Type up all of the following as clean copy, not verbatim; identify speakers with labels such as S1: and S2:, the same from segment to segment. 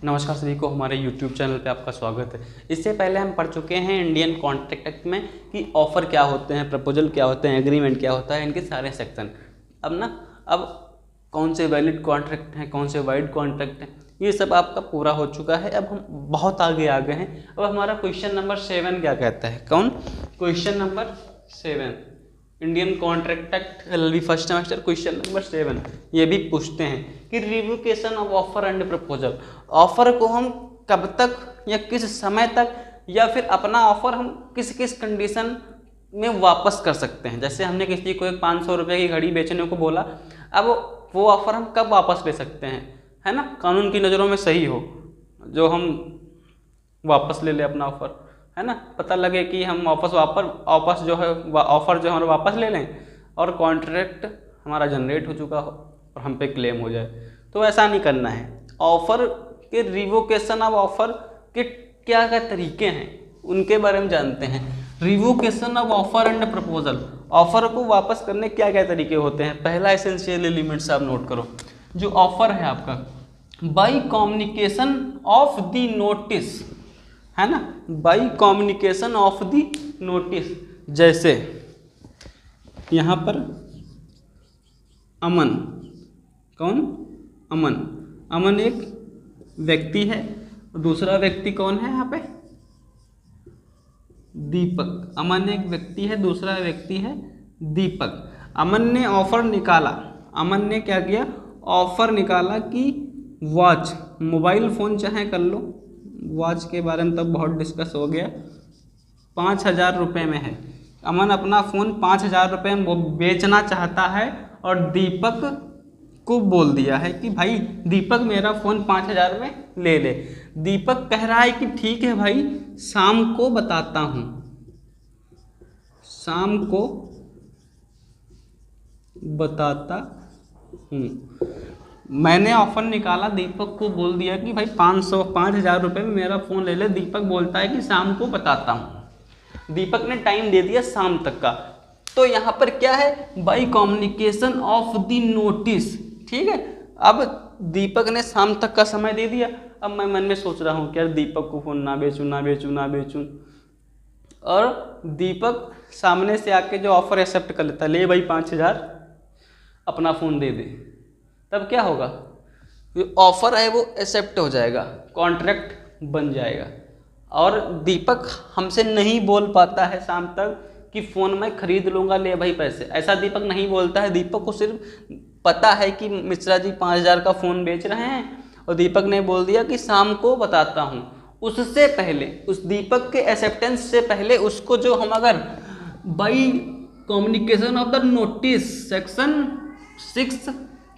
S1: नमस्कार सभी को, हमारे YouTube चैनल पे आपका स्वागत है। इससे पहले हम पढ़ चुके हैं इंडियन कॉन्ट्रैक्ट एक्ट में कि ऑफ़र क्या होते हैं, प्रपोजल क्या होते हैं, एग्रीमेंट क्या होता है, इनके सारे सेक्शन। अब कौन से वैलिड कॉन्ट्रैक्ट हैं, कौन से वाइड कॉन्ट्रैक्ट हैं, ये सब आपका पूरा हो चुका है। अब हम बहुत आगे आ गए हैं। अब हमारा क्वेश्चन नंबर 7 क्या कहता है? कौन? Question number 7 Indian contract act LLB first semester question number 7 ये भी पूछते हैं कि revocation of offer and proposal, offer को हम कब तक या किस समय तक या फिर अपना ऑफर हम किस किस कंडीशन में वापस कर सकते हैं। जैसे हमने किसी को एक 500 रुपये की घड़ी बेचने को बोला, अब वो ऑफर हम कब वापस ले सकते हैं, है ना, कानून की नज़रों में सही हो, जो हम वापस ले अपना ऑफर, है ना, पता लगे कि हम वापस जो है ऑफ़र जो है वापस ले लें और कॉन्ट्रैक्ट हमारा जनरेट हो चुका हो और हम पे क्लेम हो जाए। तो ऐसा नहीं करना है। ऑफ़र के रिवोकेशन ऑफ ऑफ़र के क्या क्या तरीके हैं उनके बारे में जानते हैं। Revocation of offer and proposal, offer को वापस करने क्या क्या तरीके होते हैं। पहला एसेंशियल एलिमेंट्स आप नोट करो। जो ऑफ़र है आपका, by communication of the notice, है ना, by communication of the notice. जैसे यहाँ पर अमन, कौन? अमन एक व्यक्ति है, दूसरा व्यक्ति कौन है यहाँ पे? दीपक। अमन एक व्यक्ति है, दूसरा व्यक्ति है दीपक। अमन ने ऑफर निकाला, अमन ने क्या किया? ऑफर निकाला कि वॉच, मोबाइल फ़ोन चाहे कर लो, वॉच के बारे में तब बहुत डिस्कस हो गया, 5,000 रुपये में है। अमन अपना फ़ोन 5,000 रुपये में बेचना चाहता है और दीपक को बोल दिया है कि भाई दीपक मेरा फ़ोन 5,000 में ले ले। दीपक कह रहा है कि ठीक है भाई, शाम को बताता हूँ, शाम को बताता हूँ। मैंने ऑफर निकाला, दीपक को बोल दिया कि भाई 5,000 रुपये में मेरा फ़ोन ले ले। दीपक बोलता है कि शाम को बताता हूँ। दीपक ने टाइम दे दिया शाम तक का। तो यहाँ पर क्या है? By communication of the notice, ठीक है। अब दीपक ने शाम तक का समय दे दिया। अब मैं मन में सोच रहा हूँ कि यार दीपक को फ़ोन ना बेचूँ, और दीपक सामने से आके जो ऑफ़र एक्सेप्ट कर लेता है, ले भाई 5,000 अपना फ़ोन दे दे, तब क्या होगा? जो ऑफ़र है वो एक्सेप्ट हो जाएगा, कॉन्ट्रैक्ट बन जाएगा। और दीपक हमसे नहीं बोल पाता है शाम तक कि फ़ोन मैं खरीद लूँगा, ले भाई पैसे, ऐसा दीपक नहीं बोलता है। दीपक को सिर्फ पता है कि मिश्रा जी 5,000 का फ़ोन बेच रहे हैं और दीपक ने बोल दिया कि शाम को बताता हूँ। उससे पहले, उस दीपक के एक्सेप्टेंस से पहले उसको जो हम अगर by communication of the notice section 6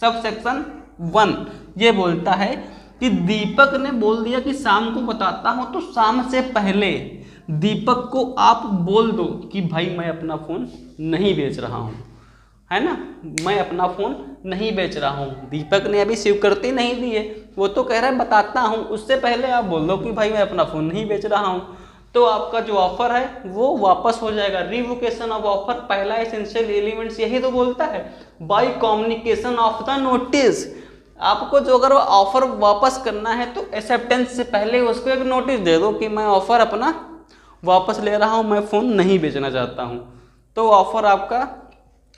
S1: sub section 1 ये बोलता है कि दीपक ने बोल दिया कि शाम को बताता हूँ, तो शाम से पहले दीपक को आप बोल दो कि भाई मैं अपना फ़ोन नहीं बेच रहा हूँ, है ना, मैं अपना फ़ोन नहीं बेच रहा हूँ। दीपक ने अभी स्वीकृति नहीं दी है, वो तो कह रहा है बताता हूँ। उससे पहले आप बोल दो कि भाई मैं अपना फ़ोन नहीं बेच रहा हूँ, तो आपका जो ऑफ़र है वो वापस हो जाएगा। रिवोकेशन ऑफ ऑफर पहला एसेंशियल एलिमेंट्स यही तो बोलता है, by communication of the notice. आपको जो अगर ऑफ़र वापस करना है तो एक्सेप्टेंस से पहले उसको एक नोटिस दे दो कि मैं ऑफ़र अपना वापस ले रहा हूँ, मैं फ़ोन नहीं बेचना चाहता हूँ, तो ऑफ़र आपका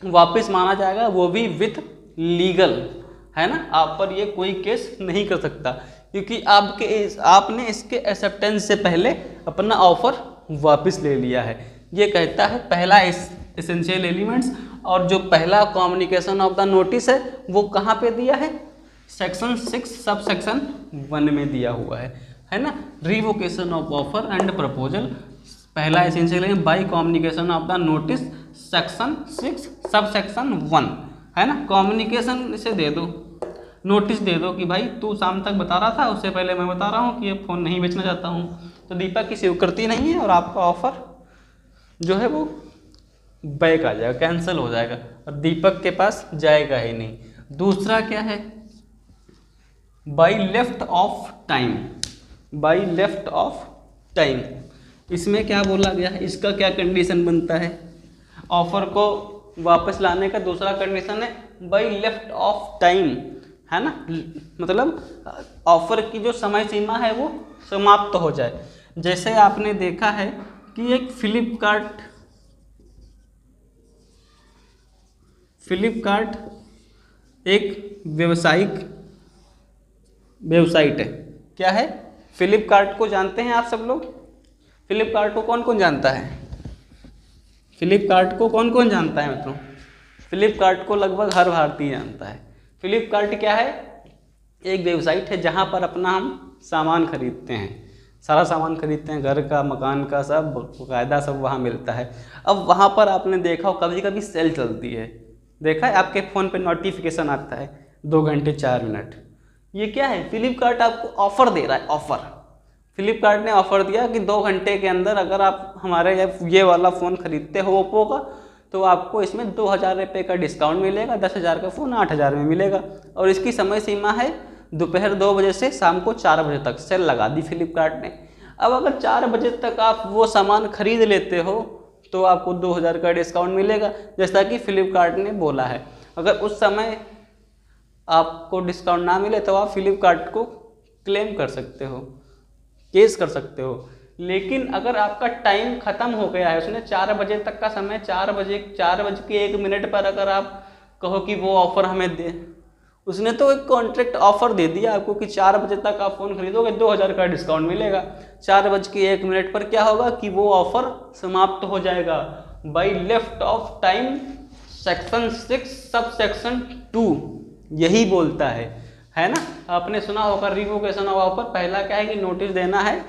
S1: वापस माना जाएगा, वो भी विथ लीगल, है ना। आप पर ये कोई केस नहीं कर सकता क्योंकि आपने इसके एक्सेप्टेंस से पहले अपना ऑफर वापस ले लिया है। ये कहता है पहला एसेंशियल एलिमेंट्स। और जो पहला कम्युनिकेशन ऑफ द नोटिस है वो कहाँ पे दिया है? सेक्शन 6 सब सेक्शन 1 में दिया हुआ है ना। Revocation of offer and proposal, पहला essential element by communication of the notice section 6 sub section 1, है ना। कम्युनिकेशन इसे दे दो, नोटिस दे दो कि भाई तू शाम तक बता रहा था, उससे पहले मैं बता रहा हूँ कि ये फ़ोन नहीं बेचना चाहता हूँ। तो दीपक की स्वीकृति नहीं है और आपका ऑफ़र जो है वो बैक आ जाएगा, कैंसिल हो जाएगा और दीपक के पास जाएगा ही नहीं। दूसरा क्या है? By left of time, by left of time. इसमें क्या बोला गया है? इसका क्या कंडीशन बनता है? ऑफ़र को वापस लाने का दूसरा कंडीशन है बाई लेफ्ट ऑफ टाइम, है ना, मतलब ऑफर की जो समय सीमा है वो समाप्त हो जाए। जैसे आपने देखा है कि एक फ्लिपकार्ट एक व्यावसायिक वेबसाइट है। क्या है? फ्लिपकार्ट को जानते हैं आप सब लोग? फ्लिपकार्ट को कौन कौन जानता है? फ्लिपकार्ट को कौन कौन जानता है मित्रों? फ्लिपकार्ट को लगभग हर भारतीय जानता है। फ्लिपकार्ट क्या है? एक वेबसाइट है जहाँ पर अपना हम सामान खरीदते हैं, सारा सामान खरीदते हैं, घर का, मकान का, सब बाकायदा सब वहाँ मिलता है। अब वहाँ पर आपने देखा हो कभी कभी सेल चलती है, देखा है? आपके फ़ोन पे नोटिफिकेशन आता है 2 घंटे 4 मिनट। ये क्या है? फ्लिपकार्ट आपको ऑफ़र दे रहा है। ऑफ़र, फ्लिपकार्ट ने ऑफ़र दिया कि 2 घंटे के अंदर अगर आप हमारे ये वाला फ़ोन खरीदते हो ओप्पो का, तो आपको इसमें 2000 रुपये का डिस्काउंट मिलेगा, 10,000 का फ़ोन 8000 में मिलेगा। और इसकी समय सीमा है दोपहर 2 बजे से शाम को 4 बजे तक। सेल लगा दी फ्लिपकार्ट ने। अब अगर 4 बजे तक आप वो सामान खरीद लेते हो तो आपको 2000 का डिस्काउंट मिलेगा, जैसा कि फ्लिपकार्ट ने बोला है। अगर उस समय आपको डिस्काउंट ना मिले तो आप फ्लिपकार्ट को क्लेम कर सकते हो, केस कर सकते हो। लेकिन अगर आपका टाइम ख़त्म हो गया है, उसने 4 बजे तक का समय, 4 बज के 1 मिनट पर अगर आप कहो कि वो ऑफ़र हमें दे, उसने तो एक कॉन्ट्रैक्ट ऑफ़र दे दिया आपको कि 4 बजे तक आप फ़ोन खरीदोगे 2000 का डिस्काउंट मिलेगा। 4 बज के 1 मिनट पर क्या होगा कि वो ऑफ़र समाप्त हो जाएगा। By left of time section 6 सब सेक्शन 2 यही बोलता है ना? आपने सुना होगा रिवोकेशन ऑफ ऑफर। पहला क्या है कि नोटिस देना है,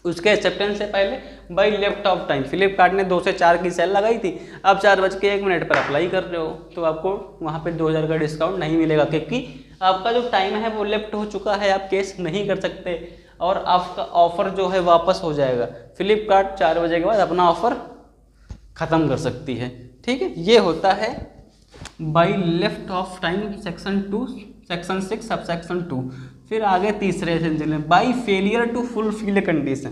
S1: उसके एक्सेप्टेंस से पहले by left of time. Flipkart ने 2 से 4 की सेल लगाई थी, अब 4 बज के 1 मिनट पर अप्लाई कर रहे हो तो आपको वहाँ पे 2000 का डिस्काउंट नहीं मिलेगा, क्योंकि आपका जो टाइम है वो लेफ्ट हो चुका है, आप केस नहीं कर सकते और आपका ऑफ़र जो है वापस हो जाएगा। फ्लिपकार्ट 4 बजे के बाद अपना ऑफ़र ख़त्म कर सकती है। ठीक है, ये होता है by left of time section 2 section 6 सब सेक्शन 2। फिर आगे तीसरे एसेंशियल में by failure to fulfil condition.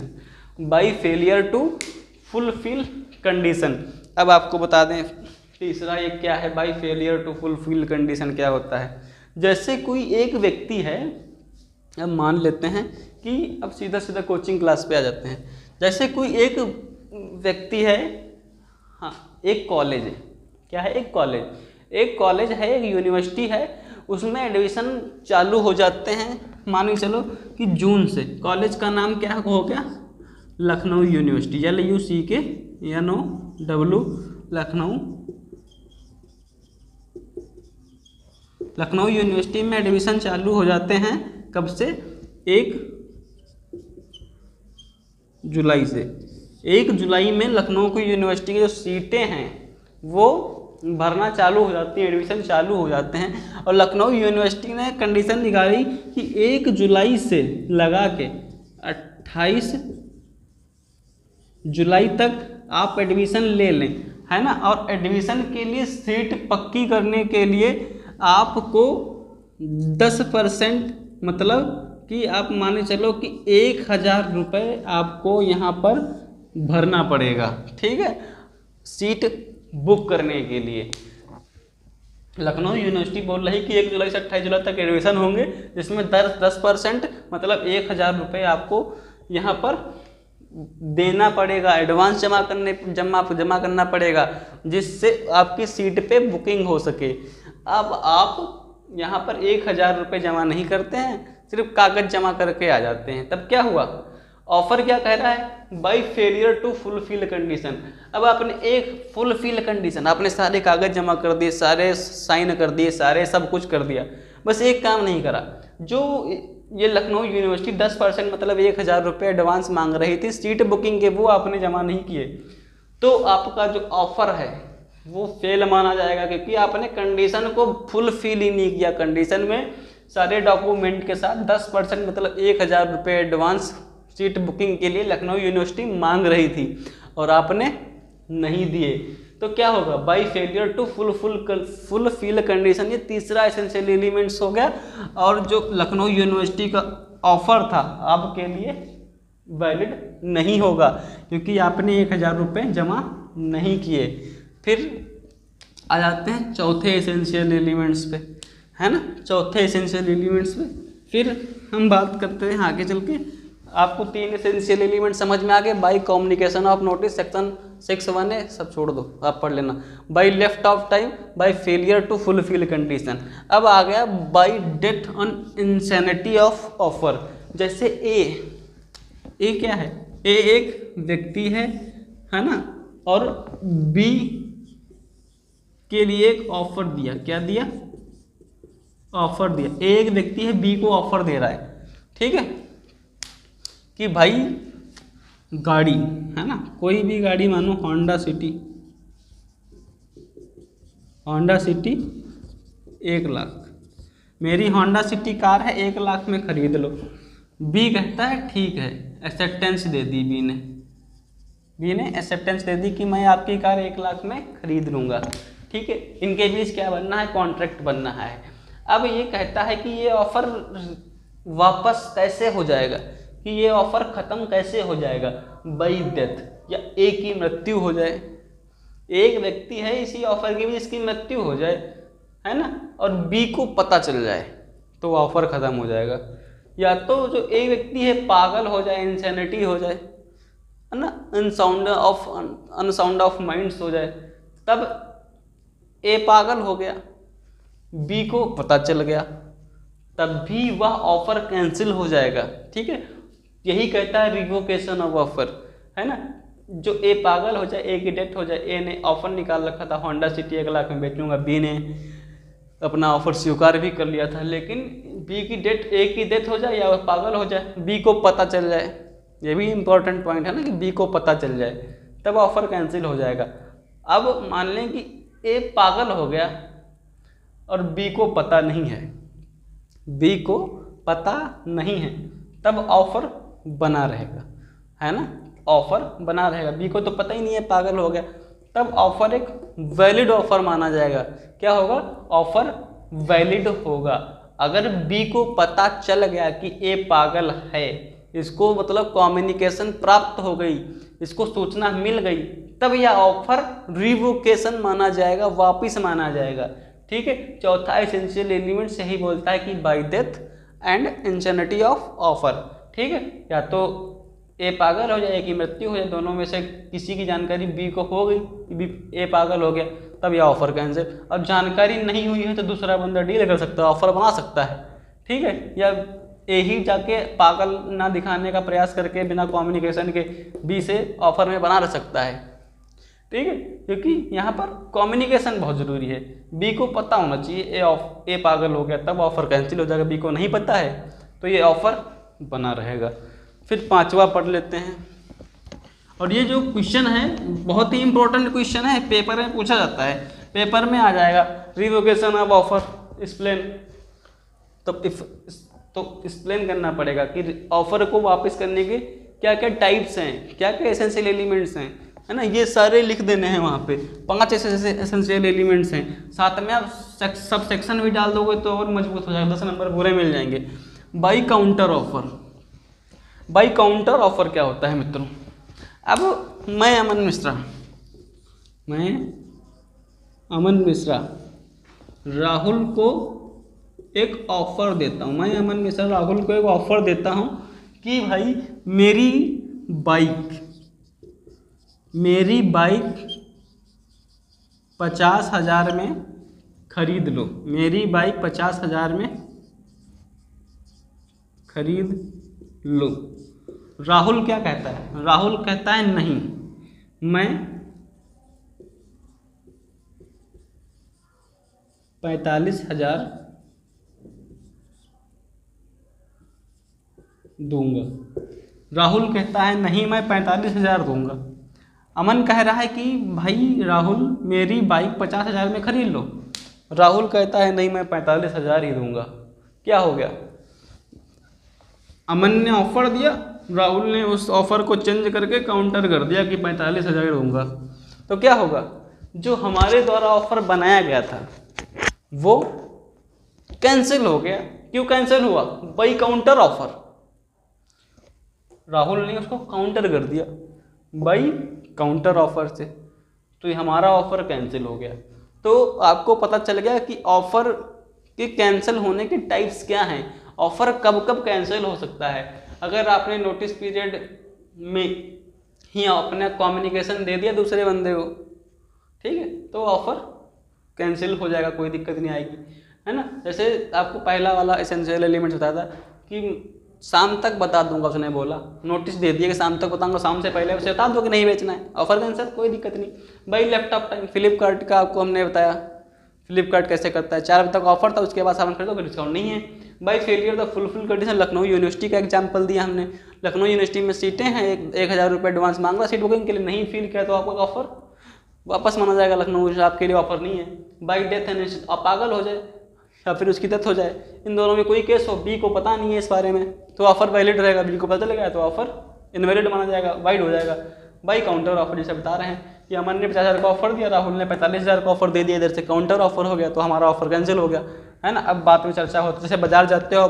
S1: By failure to fulfil condition. अब आपको बता दें तीसरा ये क्या है, by failure to fulfil condition क्या होता है। जैसे कोई एक व्यक्ति है, अब मान लेते हैं कि अब सीधा कोचिंग क्लास पे आ जाते हैं। जैसे कोई एक व्यक्ति है, हाँ एक कॉलेज है, क्या है? एक कॉलेज है, एक यूनिवर्सिटी है, उसमें एडमिशन चालू हो जाते हैं, मान के चलो कि जून से। कॉलेज का नाम क्या हो गया? Lucknow university, LUCKNOW, Lucknow university में एडमिशन चालू हो जाते हैं। कब से? 1 जुलाई से। 1 जुलाई में लखनऊ की यूनिवर्सिटी की जो सीटें हैं वो भरना चालू हो जाती है, एडमिशन चालू हो जाते हैं। और लखनऊ यूनिवर्सिटी ने कंडीशन निकाली कि 1 जुलाई से लगा के 28 जुलाई तक आप एडमिशन ले लें, है ना? और एडमिशन के लिए सीट पक्की करने के लिए आपको 10%, मतलब कि आप माने चलो कि 1000 रुपये आपको यहाँ पर भरना पड़ेगा। ठीक है, सीट बुक करने के लिए। लखनऊ यूनिवर्सिटी बोल रही कि 1 जुलाई से 28 जुलाई तक एडमिशन होंगे, जिसमें 10% मतलब 1000 रुपये आपको यहाँ पर देना पड़ेगा, एडवांस जमा करना पड़ेगा, जिससे आपकी सीट पे बुकिंग हो सके। अब आप यहाँ पर 1000 रुपये जमा नहीं करते हैं, सिर्फ कागज़ जमा करके आ जाते हैं। तब क्या हुआ? ऑफर क्या कह रहा है? By failure to fulfil condition. अब आपने एक फुलफिल कंडीशन, आपने सारे कागज़ जमा कर दिए, सारे साइन कर दिए, सारे सब कुछ कर दिया, बस एक काम नहीं करा। जो ये लखनऊ यूनिवर्सिटी 10% मतलब 1000 रुपये एडवांस मांग रही थी सीट बुकिंग के, वो आपने जमा नहीं किए, तो आपका जो ऑफ़र है वो फेल माना जाएगा, क्योंकि आपने कंडीशन को फुलफिल ही नहीं किया। कंडीशन में सारे डॉक्यूमेंट के साथ 10% मतलब 1000 रुपये एडवांस सीट बुकिंग के लिए लखनऊ यूनिवर्सिटी मांग रही थी और आपने नहीं दिए, तो क्या होगा? By failure to fulfil condition. ये तीसरा एसेंशियल एलिमेंट्स हो गया, और जो लखनऊ यूनिवर्सिटी का ऑफर था आपके लिए वैलिड नहीं होगा, क्योंकि आपने 1000 रुपये जमा नहीं किए। फिर आ जाते हैं चौथे एसेंशियल एलिमेंट्स पे, है ना, चौथे एसेंशियल एलिमेंट्स में। फिर हम बात करते हैं आगे चल के, आपको 3 एसेंशियल एलिमेंट समझ में आ गए। By communication of notice, section 6(1) है, सब छोड़ दो, आप पढ़ लेना। By left of time, by failure to fulfil condition. अब आ गया by death on insanity of offer. जैसे ए क्या है, ए एक व्यक्ति है ना, और बी के लिए एक ऑफर दिया। क्या दिया? ऑफर दिया। एक व्यक्ति है, बी को ऑफर दे रहा है, ठीक है, कि भाई गाड़ी है ना, कोई भी गाड़ी, मानो होंडा सिटी 1 लाख, मेरी होंडा सिटी कार है, 1 लाख में खरीद लो। बी कहता है ठीक है, एक्सेप्टेंस दे दी बी ने एक्सेप्टेंस दे दी कि मैं आपकी कार 1 लाख में खरीद लूँगा, ठीक है। इनके बीच क्या बनना है? कॉन्ट्रैक्ट बनना है। अब ये कहता है कि ये ऑफर वापस कैसे हो जाएगा, कि ये ऑफर ख़त्म कैसे हो जाएगा? बाई डेथ, या ए की मृत्यु हो जाए। एक व्यक्ति है, इसी ऑफर की वजह इसकी मृत्यु हो जाए, है ना, और बी को पता चल जाए तो ऑफर ख़त्म हो जाएगा। या तो जो एक व्यक्ति है पागल हो जाए, इंसैनिटी हो जाए, है ना, अनसाउंड ऑफ माइंड्स हो जाए, तब ए पागल हो गया, बी को पता चल गया, तब भी वह ऑफर कैंसिल हो जाएगा, ठीक है। यही कहता है रिवोकेशन ऑफ ऑफर, है ना। जो ए पागल हो जाए, ए की डेथ हो जाए, ए ने ऑफर निकाल रखा था होंडा सिटी 1 लाख में बेचूंगा, बी ने अपना ऑफर स्वीकार भी कर लिया था, लेकिन बी की डेथ, ए की डेथ हो जाए या वह पागल हो जाए, बी को पता चल जाए, ये भी इम्पोर्टेंट पॉइंट है ना, कि बी को पता चल जाए, तब ऑफर कैंसिल हो जाएगा। अब मान लें कि ए पागल हो गया और बी को पता नहीं है, बी को पता नहीं है, तब ऑफर बना रहेगा, है ना, ऑफर बना रहेगा। बी को तो पता ही नहीं है, पागल हो गया, तब ऑफर एक वैलिड ऑफर माना जाएगा। क्या होगा? ऑफर वैलिड होगा। अगर बी को पता चल गया कि ए पागल है, इसको मतलब कम्युनिकेशन प्राप्त हो गई, इसको सूचना मिल गई, तब यह ऑफर रिवोकेशन माना जाएगा, वापिस माना जाएगा, ठीक है। चौथा एसेंशियल एलिमेंट यही बोलता है कि bye death and insanity of offer, ठीक है। या तो ए पागल हो जाए, ए की मृत्यु हो जाए, दोनों में से किसी की जानकारी बी को हो गई कि बी ए पागल हो गया, तब यह ऑफर कैंसिल। अब जानकारी नहीं हुई है तो दूसरा बंदा डील कर सकता है, ऑफर बना सकता है, ठीक है। या ए ही जाके पागल ना दिखाने का प्रयास करके बिना कम्युनिकेशन के बी से ऑफर में बना रह सकता है, ठीक है, क्योंकि यहाँ पर कम्युनिकेशन बहुत ज़रूरी है। बी को पता होना चाहिए ए पागल हो गया, तब ऑफर कैंसिल हो जाएगा। बी को नहीं पता है तो ये ऑफर बना रहेगा। फिर 5वां पढ़ लेते हैं, और ये जो क्वेश्चन है बहुत ही इंपॉर्टेंट क्वेश्चन है, पेपर में पूछा जाता है, पेपर में आ जाएगा, रिवोकेशन ऑफ ऑफर एक्सप्लेन। तो एक्सप्लेन करना पड़ेगा कि ऑफर को वापस करने के क्या क्या टाइप्स हैं, क्या क्या एसेंशियल एलिमेंट्स हैं, है ना, ये सारे लिख देने हैं वहाँ पे। 5 एसेंशियल एलिमेंट्स हैं, साथ में आप सब सेक्शन भी डाल दोगे तो और मजबूत हो जाएगा, 10 नंबर पूरे मिल जाएंगे। By counter offer, by counter offer क्या होता है मित्रों? अब मैं अमन मिश्रा राहुल को एक ऑफर देता हूँ, मैं अमन मिश्रा राहुल को एक ऑफर देता हूँ कि भाई मेरी बाइक 50,000 में खरीद लो, मेरी बाइक 50,000 में खरीद लो। राहुल क्या कहता है? राहुल कहता है नहीं, मैं 45,000 दूंगा। राहुल कहता है नहीं, मैं 45,000 दूंगा। अमन कह रहा है कि भाई राहुल मेरी बाइक 50,000 में खरीद लो। राहुल कहता है नहीं, मैं 45,000 ही दूंगा। क्या हो गया? अमन ने ऑफर दिया, राहुल ने उस ऑफर को चेंज करके काउंटर कर दिया कि 45,000 दूंगा। तो क्या होगा? जो हमारे द्वारा ऑफर बनाया गया था वो कैंसिल हो गया। क्यों कैंसिल हुआ? बाई काउंटर ऑफर, राहुल ने उसको काउंटर कर दिया बाई काउंटर ऑफर से, तो ये हमारा ऑफर कैंसिल हो गया। तो आपको पता चल गया कि ऑफर कि कैंसिल होने के टाइप्स क्या हैं, ऑफर कब कब कैंसिल हो सकता है। अगर आपने नोटिस पीरियड में ही अपना कम्युनिकेशन दे दिया दूसरे बंदे को, ठीक है, तो ऑफर कैंसिल हो जाएगा, कोई दिक्कत नहीं आएगी, है ना। जैसे आपको पहला वाला एसेंशियल एलिमेंट्स बताया था कि शाम तक बता दूंगा, उसने बोला, नोटिस दे दिया कि शाम तक बताऊंगा, शाम से पहले उसे बता दो कि नहीं बेचना है, ऑफर कैंसिल, कोई दिक्कत नहीं भाई। लैपटॉप टाइम फ्लिपकार्ट का आपको हमने बताया, फ्लिपकार्ट कैसे करता है, 4 बजे तक ऑफर था, उसके बाद सामान खरीदो कोई डिस्काउंट नहीं है भाई। Failure the fulfil condition, Lucknow university का एग्जाम्पल दिया हमने। लखनऊ यूनिवर्सिटी में सीटें हैं, 1,000 रुपये एडवांस मांग रहा सीट बुकिंग के लिए, नहीं फिल किया तो आपका ऑफर वापस माना जाएगा, लखनऊ आपके लिए ऑफर नहीं है। बाई डेथ है, आप पागल हो जाए या फिर उसकी डेथ हो जाए, इन दोनों में कोई केस हो, बी को पता नहीं है इस बारे में, तो ऑफर वैलिड रहेगा, बी को पता चलेगा तो ऑफर इनवैलिड माना जाएगा, वाइड हो जाएगा। भाई काउंटर ऑफर जैसे बता रहे हैं कि अमन ने 50,000 का ऑफर दिया, राहुल ने 45,000 का ऑफर दे दिया, इधर से काउंटर ऑफर हो गया, तो हमारा ऑफर कैंसिल हो गया, है ना। अब बात में चर्चा होती है, जैसे बाजार जाते हो,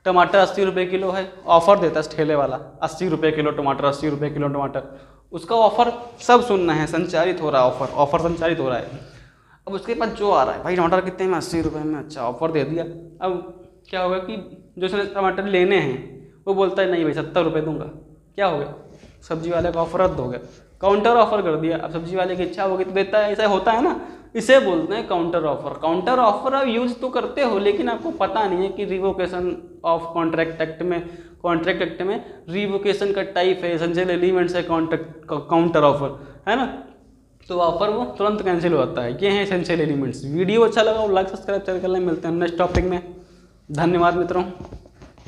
S1: टमाटर 80 रुपये किलो है, ऑफर देता है ठेले वाला 80 रुपये किलो टमाटर, 80 रुपये किलो टमाटर, उसका ऑफर सब सुनना है, संचारित हो रहा है ऑफर, ऑफर संचारित हो रहा है। अब उसके पास जो आ रहा है भाई टमाटर कितने में, 80 रुपये में, अच्छा ऑफर दे दिया। अब क्या होगा कि जो उसने टमाटर लेने हैं वो बोलता है नहीं भाई 70 रुपये दूंगा, क्या हो गया, सब्जी वाले का ऑफर रद्द हो गया, काउंटर ऑफर कर दिया। अब सब्जी वाले की इच्छा होगी तो देता है, ऐसा होता है ना, इसे बोलते हैं काउंटर ऑफर। काउंटर ऑफर आप यूज तो करते हो, लेकिन आपको पता नहीं है कि रिवोकेशन ऑफ कॉन्ट्रैक्ट एक्ट में रिवोकेशन का टाइप है, एसेंशियल एलिमेंट्स है काउंटर ऑफर, है ना। तो ऑफर वो तुरंत कैंसिल हो जाता है। ये हैं एसेंशियल एलिमेंट्स। वीडियो अच्छा लगा और लाइक सब्सक्राइब कर लें। मिलते हैं नेक्स्ट टॉपिक में। धन्यवाद मित्रों।